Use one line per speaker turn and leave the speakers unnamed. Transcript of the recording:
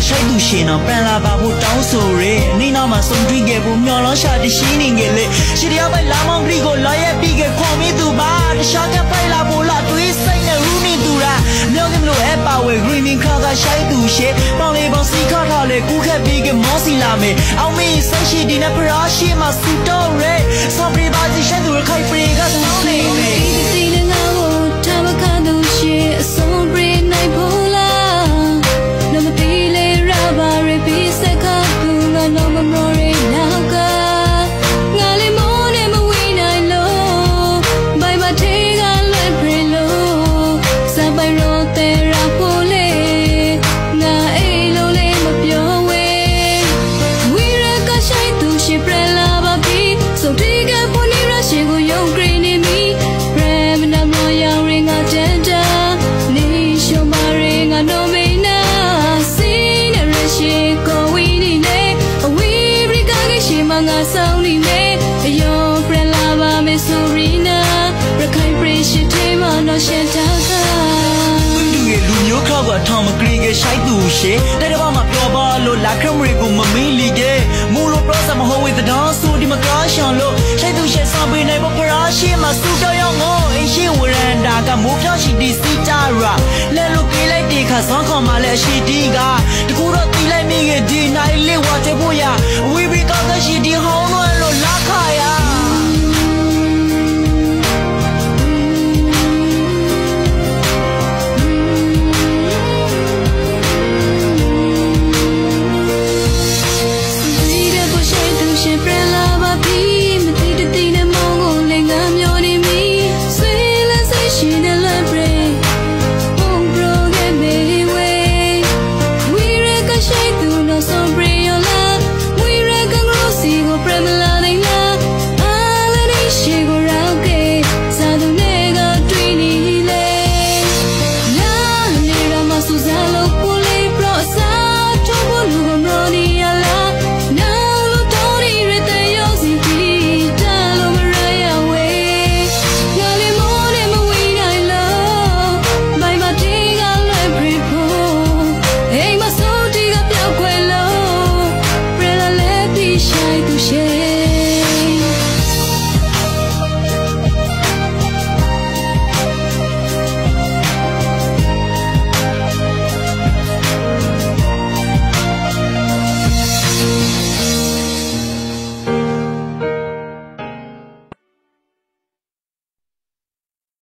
ရှိုက်သူရှင်တော့ပြန်လာပါဖို့တောင်းဆိုရဲနေနောက်မှာစုံတွေ့ခဲ့ဖို့မျောလောရှာတရှိနေငယ်လေရှီတယောက်ပဲလာမောင်ဂရီကိုလာရဲ့ပြီးခဲ့ခေါ်မိသူပါတခြားကဖိုက်လာဖို့လာတွေးစိတ်နဲ့ရူးနေသူရာမြောက်ကမလို့အပါဝဲ greening crowd ကရှိုက်သူရှင်ပေါင်လေးပေါင်စီခါထားလေကူးခက်ပြီးကမောစီလာမယ်အောင်မီစိတ်ရှိဒီနဲ့ဖရာရှိမှာစူတော့ရဲဆော်ပရီပါစီရှိုက်သူခိုင်ပရီကဆောင်းနေမယ်ဒီနေငါ့ကိုထားမခါသူရှင်အစုံပရီနိုင်ဖို့လားနမတီလေရပါရပြီးစကားကူငါတော့မမော်ရီနောက်ကငါလေးမိုးနဲ့မဝေးနိုင်လို့ဘိုင်မထေးကလွယ်ပရီလို့စပိုင်ရောတဲ့ရဖို့လေငါအိမ်လုံးလေးမပြောဝေးဝီရကရှိုက်သူရှိပရလာပါပြီးဆိုတီကဖို့နေရရှိကိုယုံကြည်နေမိပရမနမရောင်ရင်ငါတန်တာနေရှုံမာရင်ငါနိုမေနာစီနေရရှိကိုဝီနေနေအဝီဘရီကကရှိမငါဆောင်နေနေအယောပရလာပါမေဆိုရီနာရခိုင်ပရိရှိသေးမနော်ရှန်တာကလူမျိုးခောက်ကထောင်မကရီကရှိုက်သူရှေတဲ့တော့မှပြောပါလို့လာခမရီကိုမမီလီကမူလိုပရောစမဟိုဝေးတဲ့ဆိုဒီမကားရှောင်းလို့ရှိုက်သူရှေဆောင်ပေးနိုင်ဖို့ဖရာရှိမှာစူတော့ရောက်ငိုအင်းရှိဝရန်တာကမိုးဖြောင်းရှိဒီစီတာရာလဲလို့ပြေးလိုက်တဲ့ခါစောင်းခေါ်မှလည်းရှိဒီကတကူတော့တီးလိုက်မိခဲ့ဒီနိုင်လေးဝါတဲ့ဖို့ရဝီဘီကောက်ရှိဒီဟောင်း